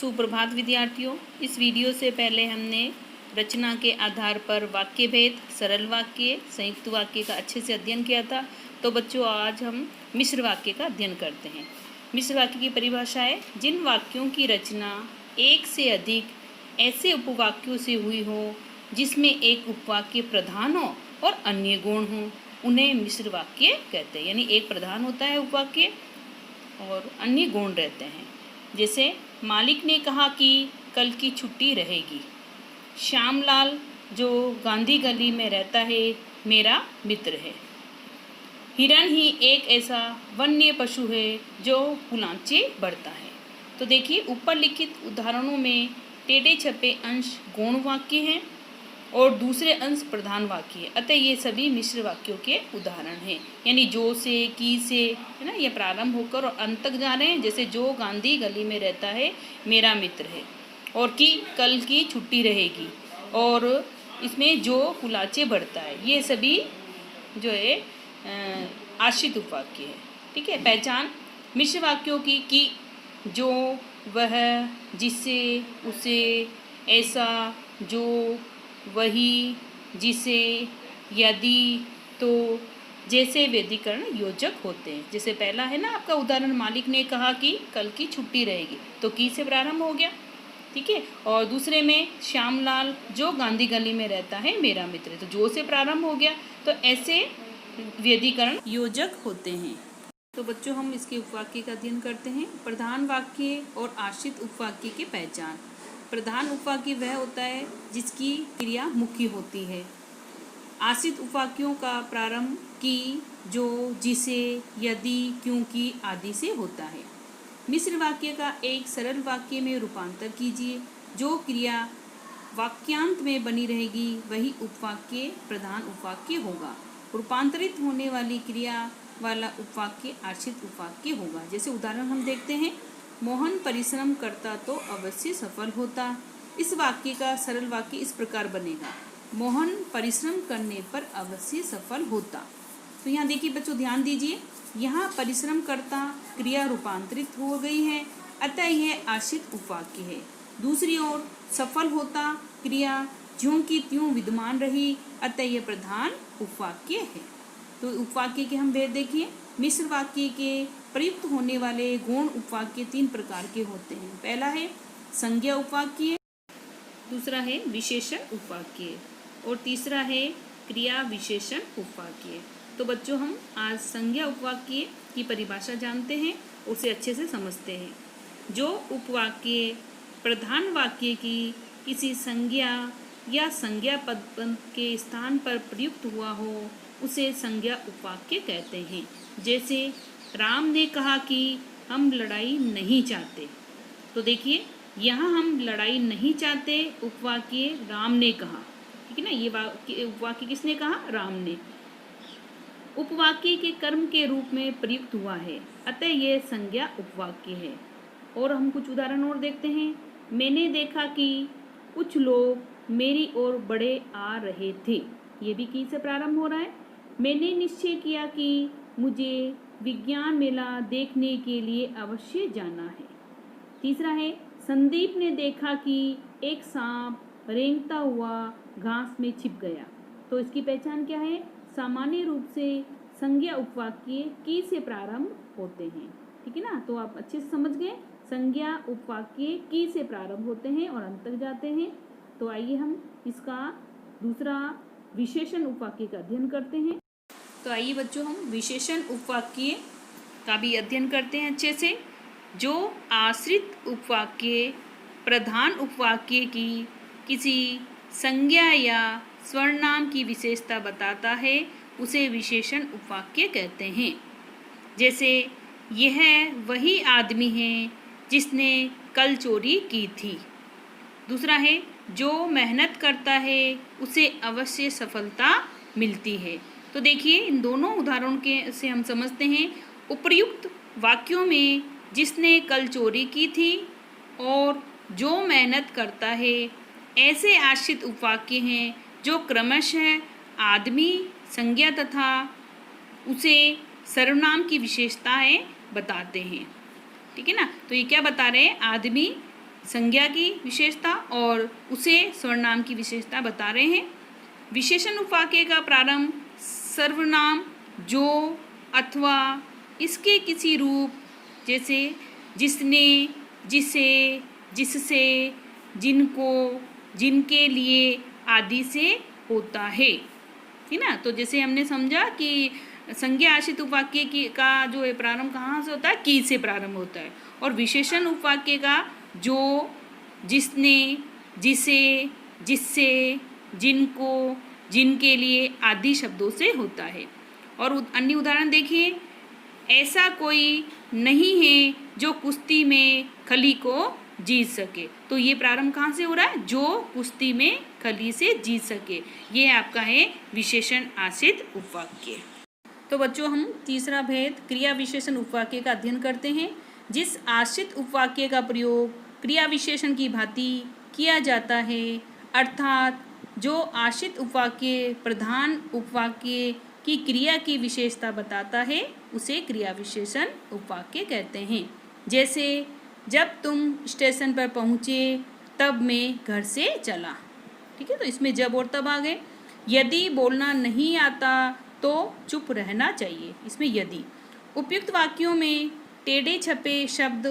सुप्रभात विद्यार्थियों। इस वीडियो से पहले हमने रचना के आधार पर वाक्य भेद, सरल वाक्य, संयुक्त वाक्य का अच्छे से अध्ययन किया था। तो बच्चों, आज हम मिश्र वाक्य का अध्ययन करते हैं। मिश्र वाक्य की परिभाषा है जिन वाक्यों की रचना एक से अधिक ऐसे उपवाक्यों से हुई हो जिसमें एक उपवाक्य प्रधान हो और अन्य गौण हो, उन्हें मिश्र वाक्य कहते हैं। यानी एक प्रधान होता है उपवाक्य और अन्य गौण रहते हैं। जैसे मालिक ने कहा कि कल की छुट्टी रहेगी। श्यामलाल जो गांधी गली में रहता है मेरा मित्र है। हिरण ही एक ऐसा वन्य पशु है जो कुलांचे बढ़ता है। तो देखिए, ऊपर लिखित उदाहरणों में टेढ़े छपे अंश गौण वाक्य हैं और दूसरे अंश प्रधान वाक्य है। अतः ये सभी मिश्र वाक्यों के उदाहरण हैं। यानी जो से, की से, है ना, ये प्रारंभ होकर और अंत तक जा रहे हैं। जैसे जो गांधी गली में रहता है मेरा मित्र है, और की कल की छुट्टी रहेगी, और इसमें जो कुलाचे बढ़ता है, ये सभी जो है आश्रित उपवाक्य है। ठीक है। पहचान मिश्र वाक्यों की कि जो, वह, जिससे, उसे, ऐसा, जो, वही, जिसे, यदि, तो जैसे व्यधिकरण योजक होते हैं। जैसे पहला है ना आपका उदाहरण, मालिक ने कहा कि कल की छुट्टी रहेगी, तो की से प्रारंभ हो गया। ठीक है। और दूसरे में श्यामलाल जो गांधी गली में रहता है मेरा मित्र है, तो जो से प्रारंभ हो गया। तो ऐसे व्यधिकरण योजक होते हैं। तो बच्चों, हम इसके उपवाक्य का अध्ययन करते हैं। प्रधान वाक्य और आश्रित उपवाक्य की पहचान। प्रधान उपवाक्य वह होता है जिसकी क्रिया मुख्य होती है। आश्रित उपवाक्यों का प्रारंभ की, जो, जिसे, यदि, क्योंकि आदि से होता है। मिश्र वाक्य का एक सरल वाक्य में रूपांतर कीजिए। जो क्रिया वाक्यांत में बनी रहेगी वही उपवाक्य प्रधान उपवाक्य होगा। रूपांतरित होने वाली क्रिया वाला उपवाक्य आश्रित उपवाक्य होगा। जैसे उदाहरण हम देखते हैं, मोहन परिश्रम करता तो अवश्य सफल होता। इस वाक्य का सरल वाक्य इस प्रकार बनेगा, मोहन परिश्रम करने पर अवश्य सफल होता। तो यहाँ देखिए बच्चों, ध्यान दीजिए, यहाँ परिश्रम करता क्रिया रूपांतरित हो गई है, अतः यह आश्रित उपवाक्य है। दूसरी ओर सफल होता क्रिया ज्यों की त्यों विद्यमान रही, अतः यह प्रधान उपवाक्य है। तो उपवाक्य के हम भेद देखिए। मिश्र वाक्य के प्रयुक्त होने वाले गौण उपवाक्य तीन प्रकार के होते हैं। पहला है संज्ञा उपवाक्य, दूसरा है विशेषण उपवाक्य, और तीसरा है क्रिया विशेषण उपवाक्य। तो बच्चों, हम आज संज्ञा उपवाक्य की परिभाषा जानते हैं, उसे अच्छे से समझते हैं। जो उपवाक्य प्रधान वाक्य की किसी संज्ञा या संज्ञा पद के स्थान पर प्रयुक्त हुआ हो उसे संज्ञा उपवाक्य कहते हैं। जैसे राम ने कहा कि हम लड़ाई नहीं चाहते। तो देखिए, यहाँ हम लड़ाई नहीं चाहते उपवाक्य राम ने कहा। ठीक है ना, ये उपवाक्य किसने कहा? राम ने। उपवाक्य के कर्म के रूप में प्रयुक्त हुआ है, अतः यह संज्ञा उपवाक्य है। और हम कुछ उदाहरण और देखते हैं। मैंने देखा कि कुछ लोग मेरी ओर बढ़े आ रहे थे। ये भी की से प्रारंभ हो रहा है। मैंने निश्चय किया कि मुझे विज्ञान मेला देखने के लिए अवश्य जाना है। तीसरा है संदीप ने देखा कि एक सांप रेंगता हुआ घास में छिप गया। तो इसकी पहचान क्या है? सामान्य रूप से संज्ञा उपवाक्य की से प्रारंभ होते हैं। ठीक है ना, तो आप अच्छे से समझ गए। संज्ञा उपवाक्य की से प्रारंभ होते हैं और अंत तक जाते हैं। तो आइए हम इसका दूसरा विशेषण उपवाक्य का अध्ययन करते हैं। तो आइए बच्चों, हम विशेषण उपवाक्य का भी अध्ययन करते हैं अच्छे से। जो आश्रित उपवाक्य प्रधान उपवाक्य की किसी संज्ञा या स्वर्णाम की विशेषता बताता है उसे विशेषण उपवाक्य कहते हैं। जैसे यह वही आदमी है जिसने कल चोरी की थी। दूसरा है जो मेहनत करता है उसे अवश्य सफलता मिलती है। तो देखिए, इन दोनों उदाहरणों के से हम समझते हैं उपर्युक्त वाक्यों में जिसने कल चोरी की थी और जो मेहनत करता है ऐसे आश्रित उपवाक्य हैं जो क्रमशः आदमी, संज्ञा तथा उसे सर्वनाम की विशेषताएं बताते हैं। ठीक है ना, तो ये क्या बता रहे हैं? आदमी, संज्ञा की विशेषता और उसे सर्वनाम की विशेषता बता रहे हैं। विशेषण उपवाक्य का प्रारंभ सर्वनाम जो अथवा इसके किसी रूप जैसे जिसने, जिसे, जिससे, जिनको, जिनके लिए आदि से होता है ना। तो जैसे हमने समझा कि संज्ञा आश्रित उपवाक्य की का जो है प्रारंभ कहाँ से होता है, की से प्रारंभ होता है, और विशेषण उपवाक्य का जो, जिसने, जिसे, जिससे, जिनको, जिनके लिए आदि शब्दों से होता है। और अन्य उदाहरण देखिए, ऐसा कोई नहीं है जो कुश्ती में खली को जीत सके। तो ये प्रारंभ कहाँ से हो रहा है, जो कुश्ती में खली से जीत सके। ये आपका है विशेषण आश्रित उपवाक्य। तो बच्चों हम तीसरा भेद क्रिया विशेषण उपवाक्य का अध्ययन करते हैं। जिस आश्रित उपवाक्य का प्रयोग क्रिया विशेषण की भांति किया जाता है, अर्थात जो आश्रित उपवाक्य प्रधान उपवाक्य की क्रिया की विशेषता बताता है, उसे क्रिया विशेषण उपवाक्य कहते हैं। जैसे जब तुम स्टेशन पर पहुँचे तब मैं घर से चला। ठीक है, तो इसमें जब और तब आ गए। यदि बोलना नहीं आता तो चुप रहना चाहिए, इसमें यदि। उपयुक्त वाक्यों में टेढ़े छपे शब्द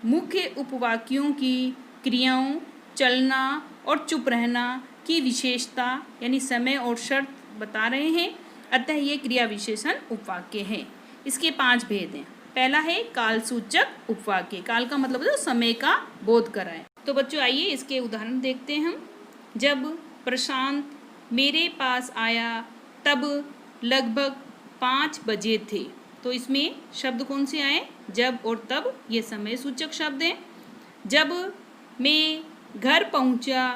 मुख्य उपवाक्यों की क्रियाओं, चलना और चुप रहना की विशेषता यानी समय और शर्त बता रहे हैं, अतः ये क्रिया विशेषण उपवाक्य है। इसके 5 भेद हैं। पहला है कालसूचक उपवाक्य। काल का मतलब है समय का बोध कराए। तो बच्चों आइए इसके उदाहरण देखते हैं हम। जब प्रशांत मेरे पास आया तब लगभग 5 बजे थे। तो इसमें शब्द कौन से आए, जब और तब, ये समय सूचक शब्द हैं। जब मैं घर पहुंचा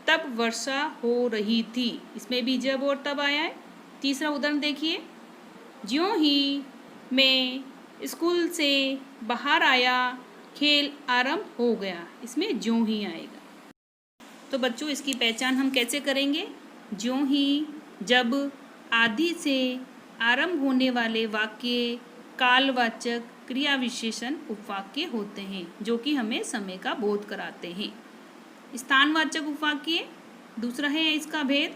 तब वर्षा हो रही थी, इसमें भी जब और तब आया है। तीसरा उदाहरण देखिए, ज्यों ही मैं स्कूल से बाहर आया खेल आरंभ हो गया, इसमें ज्यों ही आएगा। तो बच्चों इसकी पहचान हम कैसे करेंगे, ज्यों ही, जब आदि से आरंभ होने वाले वाक्य कालवाचक क्रिया विशेषण उपवाक्य होते हैं, जो कि हमें समय का बोध कराते हैं। स्थानवाचक उपवाक्य दूसरा है इसका भेद।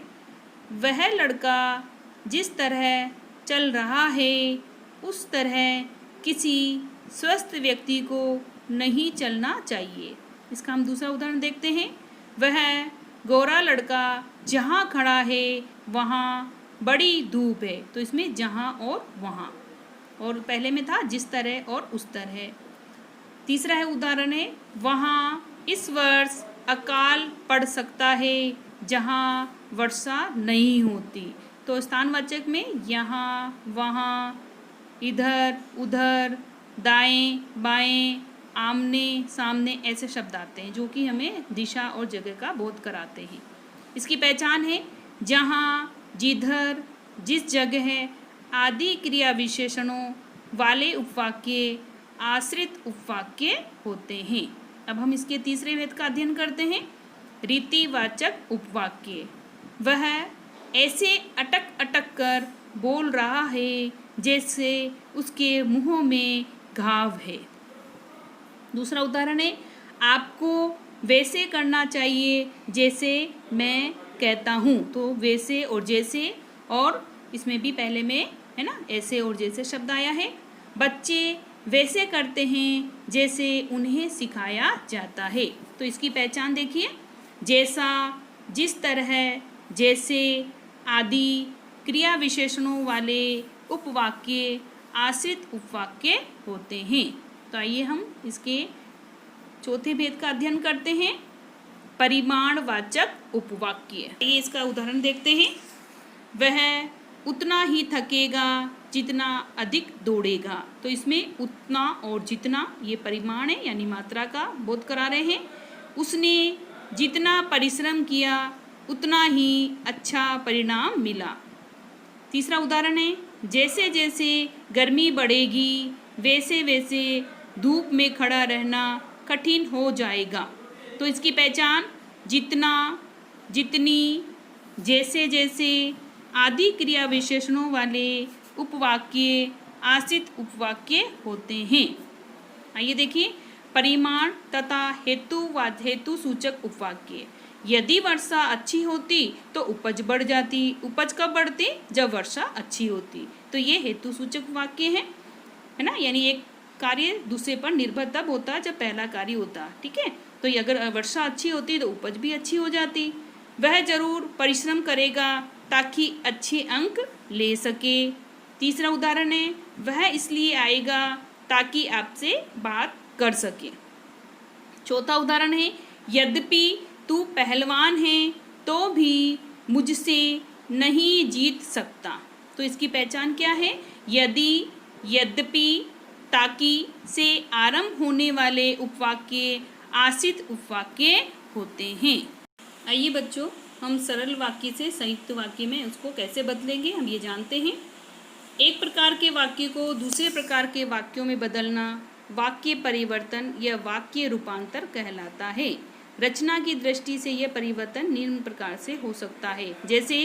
वह लड़का जिस तरह चल रहा है उस तरह किसी स्वस्थ व्यक्ति को नहीं चलना चाहिए। इसका हम दूसरा उदाहरण देखते हैं। वह गोरा लड़का जहाँ खड़ा है वहाँ बड़ी धूप है। तो इसमें जहाँ और वहाँ, और पहले में था जिस तरह और उस तरह। तीसरा है उदाहरण है, वहाँ इस वर्ष अकाल पड़ सकता है जहाँ वर्षा नहीं होती। तो स्थानवाचक में यहाँ, वहाँ, इधर, उधर, दाएं, बाएं, आमने सामने ऐसे शब्द आते हैं, जो कि हमें दिशा और जगह का बोध कराते हैं। इसकी पहचान है जहाँ, जिधर, जिस जगह आदि क्रिया विशेषणों वाले उपवाक्य आश्रित उपवाक्य होते हैं। अब हम इसके तीसरे भेद का अध्ययन करते हैं, रीतिवाचक उपवाक्य। वह ऐसे अटक अटक कर बोल रहा है जैसे उसके मुंह में घाव है। दूसरा उदाहरण है, आपको वैसे करना चाहिए जैसे मैं कहता हूँ। तो वैसे और जैसे, और इसमें भी पहले में है ना ऐसे और जैसे शब्द आया है। बच्चे वैसे करते हैं जैसे उन्हें सिखाया जाता है। तो इसकी पहचान देखिए, जैसा, जिस तरह, जैसे आदि क्रिया विशेषणों वाले उपवाक्य आश्रित उपवाक्य होते हैं। तो आइए हम इसके चौथे भेद का अध्ययन करते हैं, परिमाणवाचक उपवाक्य। ये इसका उदाहरण देखते हैं। वह उतना ही थकेगा जितना अधिक दौड़ेगा। तो इसमें उतना और जितना ये परिमाण है यानी मात्रा का बोध करा रहे हैं। उसने जितना परिश्रम किया उतना ही अच्छा परिणाम मिला। तीसरा उदाहरण है, जैसे जैसे गर्मी बढ़ेगी वैसे वैसे धूप में खड़ा रहना कठिन हो जाएगा। तो इसकी पहचान जितना, जितनी, जैसे जैसे आदि क्रिया विशेषणों वाले उपवाक्य आश्रित उपवाक्य होते हैं। आइए देखिए, परिमाण तथा हेतु सूचक उपवाक्य। यदि वर्षा अच्छी होती तो उपज बढ़ जाती। उपज कब बढ़ती? जब वर्षा अच्छी होती। तो ये हेतु सूचक वाक्य है ना, यानी एक कार्य दूसरे पर निर्भर तब होता जब पहला कार्य होता। ठीक है, तो अगर वर्षा अच्छी होती तो उपज भी अच्छी हो जाती। वह जरूर परिश्रम करेगा ताकि अच्छे अंक ले सके। तीसरा उदाहरण है, वह इसलिए आएगा ताकि आपसे बात कर सके। चौथा उदाहरण है, यद्यपि तू पहलवान है तो भी मुझसे नहीं जीत सकता। तो इसकी पहचान क्या है? यदि, यद्यपि, ताकि से आरंभ होने वाले उपवाक्य आश्रित उपवाक्य होते हैं। आइए बच्चों, हम सरल वाक्य से संयुक्त वाक्य में उसको कैसे बदलेंगे हम ये जानते हैं। एक प्रकार के वाक्य को दूसरे प्रकार के वाक्यों में बदलना वाक्य परिवर्तन या वाक्य रूपांतर कहलाता है। रचना की दृष्टि से यह परिवर्तन निम्न प्रकार से हो सकता है। जैसे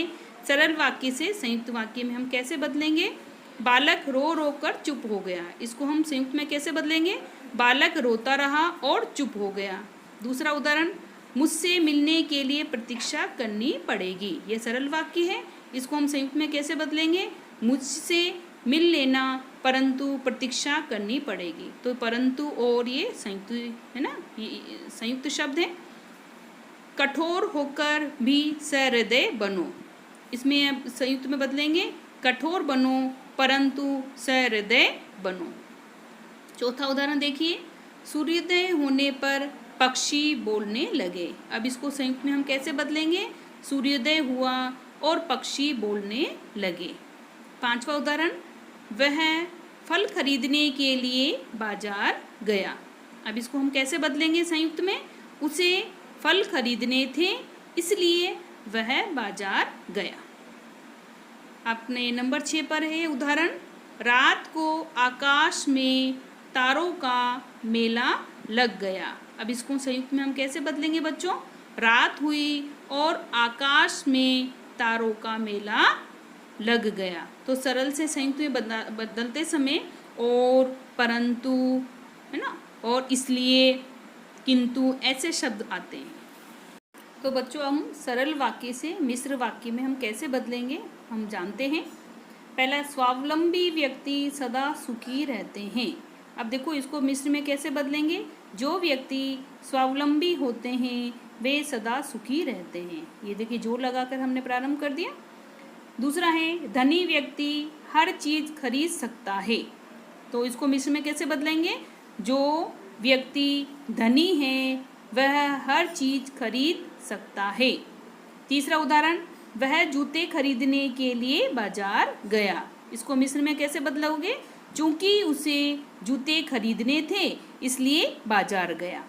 सरल वाक्य से संयुक्त वाक्य में हम कैसे बदलेंगे? बालक रो रो कर चुप हो गया। इसको हम संयुक्त में कैसे बदलेंगे? बालक रोता रहा और चुप हो गया। दूसरा उदाहरण, मुझसे मिलने के लिए प्रतीक्षा करनी पड़ेगी। यह सरल वाक्य है। इसको हम संयुक्त में कैसे बदलेंगे? मुझसे मिल लेना परंतु प्रतीक्षा करनी पड़ेगी। तो परंतु और ये संयुक्त है ना, ये संयुक्त शब्द है। कठोर होकर भी सहृदय बनो। इसमें संयुक्त में बदलेंगे, कठोर बनो परंतु सहृदय बनो। चौथा उदाहरण देखिए, सूर्योदय होने पर पक्षी बोलने लगे। अब इसको संयुक्त में हम कैसे बदलेंगे? सूर्योदय हुआ और पक्षी बोलने लगे। पांचवा उदाहरण, वह फल खरीदने के लिए बाजार गया। अब इसको हम कैसे बदलेंगे संयुक्त में? उसे फल खरीदने थे इसलिए वह बाजार गया। अपने नंबर 6 पर है उदाहरण, रात को आकाश में तारों का मेला लग गया। अब इसको संयुक्त में हम कैसे बदलेंगे बच्चों? रात हुई और आकाश में तारों का मेला लग गया। तो सरल से संयुक्त में बदलते समय और, परंतु, है ना, और इसलिए, किंतु ऐसे शब्द आते हैं। तो बच्चों, हम सरल वाक्य से मिश्र वाक्य में हम कैसे बदलेंगे हम जानते हैं। पहला, स्वावलंबी व्यक्ति सदा सुखी रहते हैं। अब देखो इसको मिश्र में कैसे बदलेंगे? जो व्यक्ति स्वावलंबी होते हैं वे सदा सुखी रहते हैं। ये देखिए जोर लगाकर हमने प्रारंभ कर दिया। दूसरा है, धनी व्यक्ति हर चीज़ खरीद सकता है। तो इसको मिश्र में कैसे बदलेंगे? जो व्यक्ति धनी है वह हर चीज़ खरीद सकता है। तीसरा उदाहरण, वह जूते खरीदने के लिए बाजार गया। इसको मिश्र में कैसे बदलोगे? चूंकि उसे जूते खरीदने थे इसलिए बाजार गया।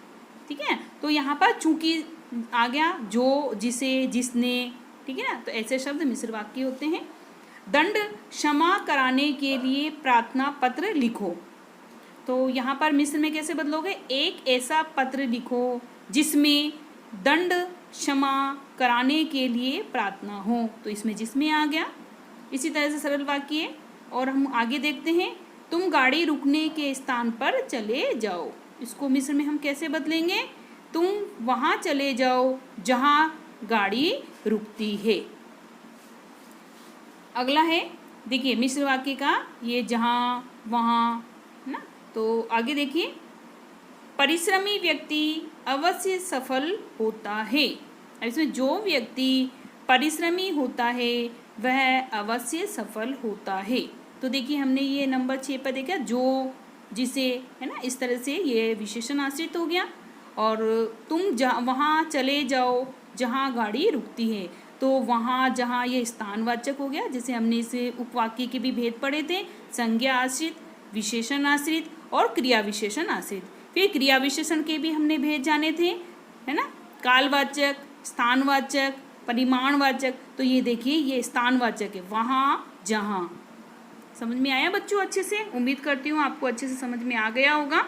ठीक है, तो यहाँ पर चूंकि आ गया, जो, जिसे, जिसने। ठीक है ना, तो ऐसे शब्द मिश्र वाक्य होते हैं। दंड क्षमा कराने के लिए प्रार्थना पत्र लिखो। तो यहाँ पर मिश्र में कैसे बदलोगे? एक ऐसा पत्र लिखो जिसमें दंड क्षमा कराने के लिए प्रार्थना हो। तो इसमें जिसमें आ गया। इसी तरह से सरल वाक्य और हम आगे देखते हैं, तुम गाड़ी रुकने के स्थान पर चले जाओ। इसको मिश्र में हम कैसे बदलेंगे? तुम वहाँ चले जाओ जहाँ गाड़ी रुकती है। अगला है, देखिए मिश्र वाक्य का ये जहाँ, वहाँ, है ना। तो आगे देखिए, परिश्रमी व्यक्ति अवश्य सफल होता है। अब इसमें जो व्यक्ति परिश्रमी होता है वह अवश्य सफल होता है। तो देखिए हमने ये नंबर 6 पर देखा, जो, जिसे, है ना, इस तरह से ये विशेषण आश्रित हो गया। और तुम वहाँ चले जाओ जहाँ गाड़ी रुकती है, तो वहाँ, जहाँ, ये स्थानवाचक हो गया। जैसे हमने इस उपवाक्य के भी भेद पढ़े थे, संज्ञा आश्रित, विशेषण आश्रित और क्रिया विशेषण आश्रित। फिर क्रिया विशेषण के भी हमने भेद जाने थे, है ना, कालवाचक, स्थानवाचक, परिमाणवाचक। तो ये देखिए ये स्थानवाचक है, वहाँ, जहाँ। समझ में आया बच्चों अच्छे से? उम्मीद करती हूँ आपको अच्छे से समझ में आ गया होगा।